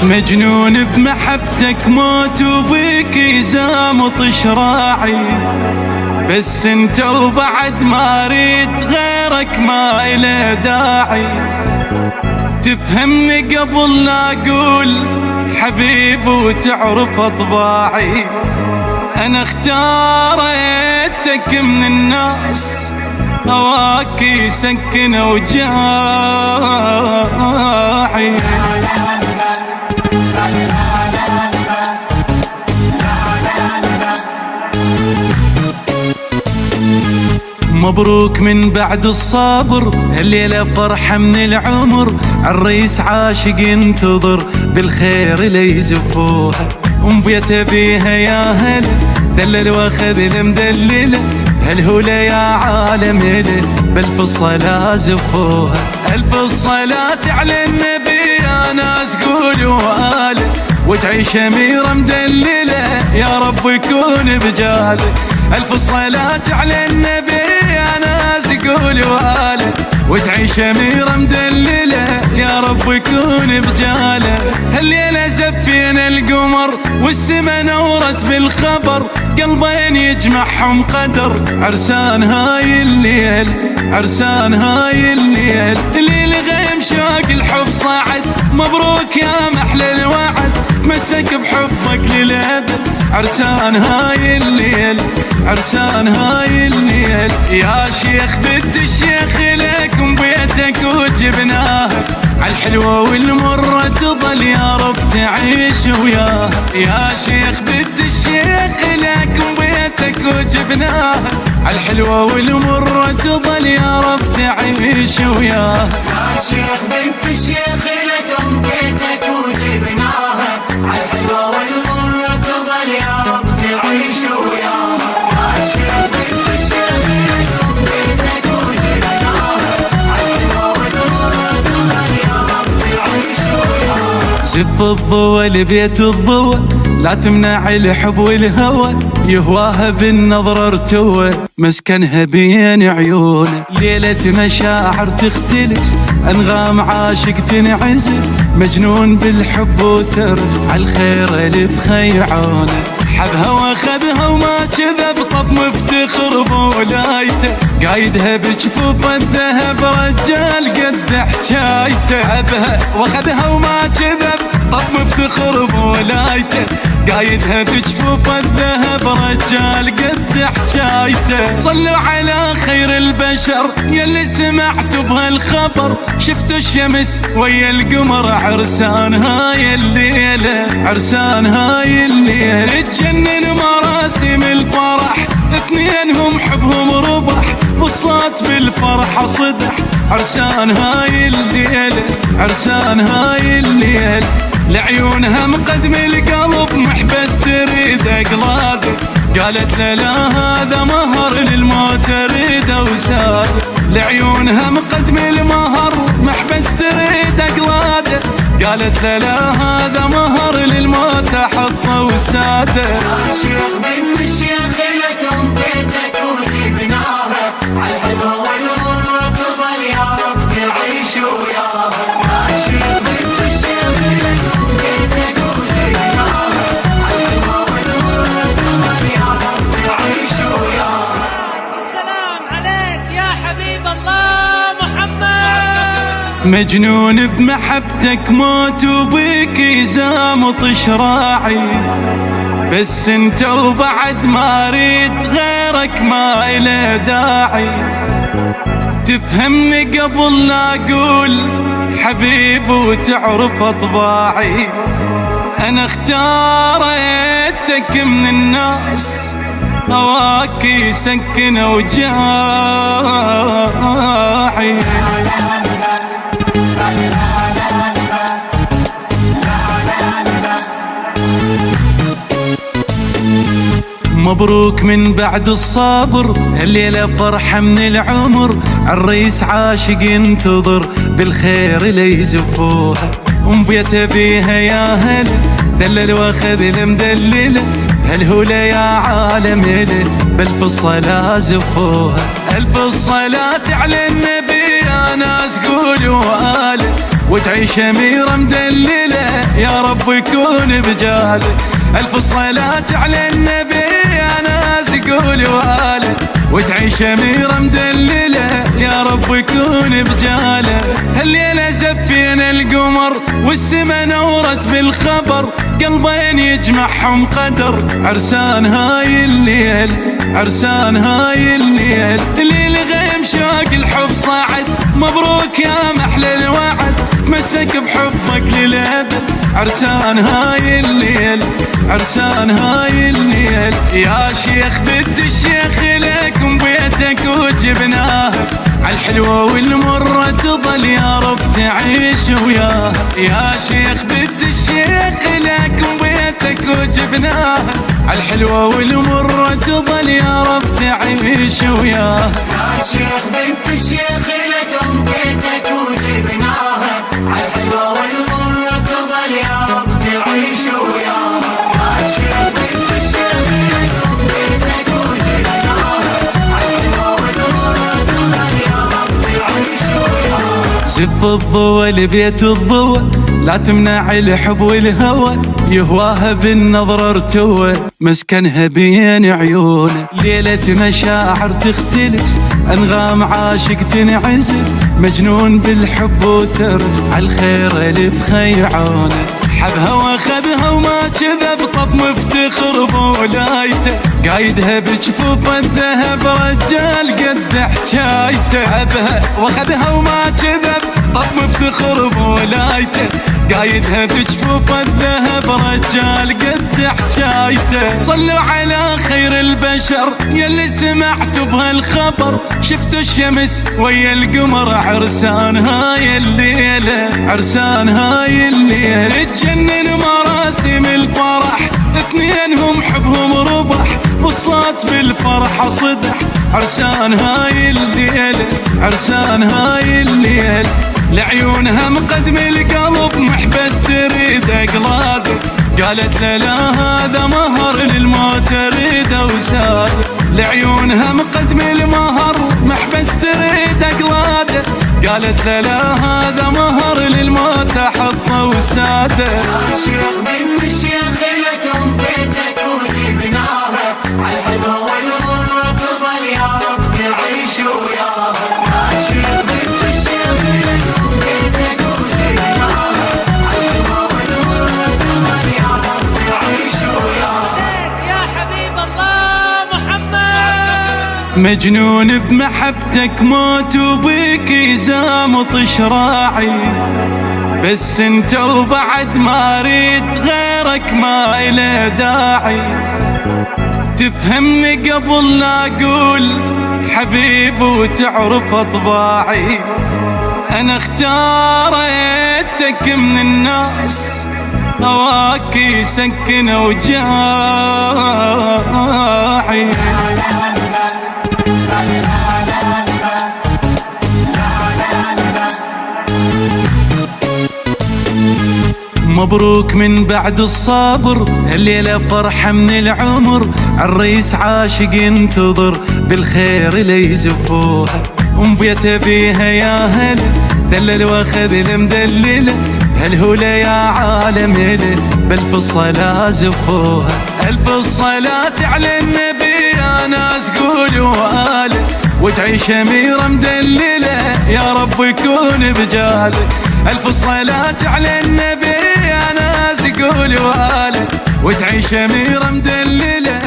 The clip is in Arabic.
مجنون بمحبتك موت وبيك زامط شراعي، بس انت وبعد ما اريد غيرك ما إله داعي. تفهمني قبل لا اقول حبيب وتعرف اطباعي، انا اختاريتك من الناس هواك يسكن اوجاعي. مبروك من بعد الصبر، الليلة فرحة من العمر، عالريس عاشق ينتظر بالخير ليزفوها، ومبيته بيها يا هلا دلل واخذ المدللة، هالهولة يا عالم له بألف الصلاة زفوها. ألف الصلاة على النبي يا ناس قولوا آله، وتعيش أميرة مدللة يا رب يكون بجاله. ألف صلاة على النبي يا ناس قولوا آله، وتعيش أميرة مدللة يا رب يكون بجاله. هالليلة زفينا القمر والسما نورت بالخبر، قلبين يجمعهم قدر، عرسان هاي الليل عرسان هاي الليل. الليل غيم شوق الحب صاعد، مبروك يا محلى الوعد، تمسك بحبك للأبد، عرسان هاي الليل عرسان هاي الليل. يا شيخ بنت الشيخ لكم بيتك وجبناها، عالحلوة والمرة تظل يا رب تعيش وياها. يا شيخ بنت الشيخ لكم بيتك وجبناها، عالحلوة والمرة تظل يا رب تعيش وياها. يا شيخ بنت الشيخ لكم بيتك وجبناها، عالحلوة والمرة تظل يا رب تعيش وياها. يا شيخ بنت الشيخ لكم بيتك وجبناها، عالحلوة والمرة تظل يا رب تعيش وياها. زف الضوى لبيت الضوى، لا تمنع الحب والهوى، يهواها بالنظر ارتوى، مسكنها بين عيونه. ليلة مشاعر تختلف، أنغام عاشق تنعزف، مجنون بالحب وترف، عالخير ألف خيعونه. حبها واخذها وما كذب، طب مفتخر بولايته، قايدها بجفوف الذهب رجال قد حجايته. حبها واخذها وما كذب، طب مفتخر بولايته، قايدها بجفوف الذهب رجال قد حجايته. صلوا على خير البشر يلي سمعتوا بهالخبر، شفتوا الشمس ويا القمر، عرسان هاي الليلة عرسان هاي الليلة. تجنن مراسم الفرح، اثنينهم حبهم ربح، والصوت بالفرحة صدح، عرسان هاي الليلة عرسان هاي الليلة. لعيونها مقدم القلب محبس تريد اقلاده، قالت لا هذا مهر للموت اريده وساده. لعيونها مقدم المهر محبس تريد اقلاده، قالت لا هذا مهر للموت احطه وساده. يا شيخ بنت الشيخ لكم بيتك وجبناها، عالحلوة والمرة تظل يا رب تعيش وياها. يا شيخ بنت الشيخ لكم بيتك وجبناها، عالحلوة والمرة تظل يا رب تعيش وياها. والسلام عليك يا حبيب الله محمد. مجنون بمحبتك موت وبيك زامط شراعي، بس انت وبعد ما اريد غيرك ما إله داعي. تفهمني قبل لا اقول حبيب وتعرف اطباعي، انا اختاريتك من الناس هواك يسكن اوجاعي. مبروك من بعد الصبر، الليلة فرحة من العمر، عالريس عاشق ينتظر بالخير ليزفوها، ومبيته بيها يا هلا دلل واخذ المدللة، هالهولة يا عالم له بألف الصلاة زفوها. ألف الصلاة على النبي يا ناس قولوا آله، وتعيش أميرة مدللة يا رب يكون بجاله. ألف صلاة على النبي يا ناس قول واله، وتعيش أميرة مدللة يا رب يكون بجاله. هالليلة زفينا القمر والسما نورت بالخبر، قلبين يجمعهم قدر عرسان هاي الليل، عرسان هاي الليل. ليل غيم شوق الحب صاعد، مبروك يا محلى الوعد، تمسك بحبك للأبد عرسان هاي الليل، عرسان هاي الليل. يا شيخ بنت الشيخ لكم بيتك وجبناها، عالحلوة والمرة تظل يا رب تعيش وياها. يا شيخ بنت الشيخ لكم بيتك وجبناها، عالحلوة والمرة تظل يا رب تعيش وياها. يا شيخ بنت الشيخ لكم بيتك وجبناها، عالحلوة والمرة تظل يا رب تعيش وياها. يا شيخ بنت الشيخ لكم بيتك وجبناها، عالحلوة والمرة تظل يا رب تعيش وياها. زف الضوى لبيت الضوى، لا تمنع الحب والهوى، يهواها بالنظر ارتوى، مسكنها بين عيونه. ليلة مشاعر تختلف، أنغام عاشق تنعزف، مجنون بالحب وترف، عالخير ألف خيعونه. حبها واخذها وما كذب، طب مفتخر بولايته، قايدها بجفوف الذهب رجال قد حجايته. حبها واخذها وما كذب، طب مفتخر بولايته، قايدها بجفوف الذهب رجال قد حجايته. صلوا على خير البشر يلي سمعتوا بهالخبر، شفتوا الشمس ويا القمر عرسان هاي الليلة، عرسان هاي الليلة. تجنن مراسم الفرح، اثنينهم حبهم ربح، والصوت بالفرحة صدح عرسان هاي الليلة، عرسان هاي الليلة. لعيونها مقدم القلب محبس تريد اقلاده، قالت لا هذا مهر للموت اريده وساده. لعيونها مقدم المهر محبس تريد اقلاده، قالت لا هذا مهر للموت احطه وساده. يا شيخ بنت الشيخ لكم بيتك وجبناها، عالحلوة والمرة تظل يا رب تعيش وياها. يا شيخ بنت الشيخ لكم بيتك وجبناها، عالحلوة والمرة تظل يا رب تعيش وياها. يا حبيب الله محمد. مجنون بمحبتك موت وبيك يزامط شراعي، بس انت وبعد ما ريت غيرك ما إله داعي. تفهمني قبل لا أقول حبيب وتعرف أطباعي، أنا اختاريتك من الناس، هواك يسكن أوجاعي. مبروك من بعد الصبر، الليلة فرحة من العمر، عالريس عاشق ينتظر بالخير ليزفوها. بيت بيها يا هلا دلل واخذ المدللة، هالهولة يا عالم هلا بألف الصلاة زفوها. ألف الصلاة على النبي يا ناس قولوا آله، وتعيش أميرة مدللة يا رب يكون بجاله. ألف صلاة على النبي يا ناس قولوا آله، وتعيش أميرة مدللة